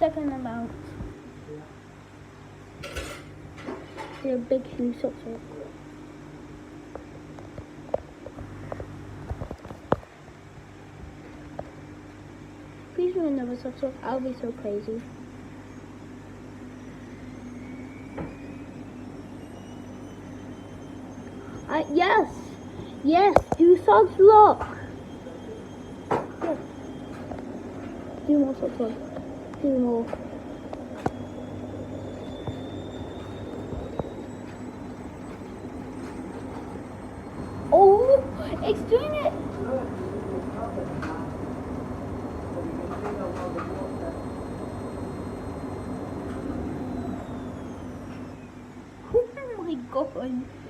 second amount. They're big shoes, so. Please do another subscribe. I'll be so crazy. Yes! Yes! Do socks look! Yes. Do more subscribe. Do more. Oh! It's doing it! Oh my god!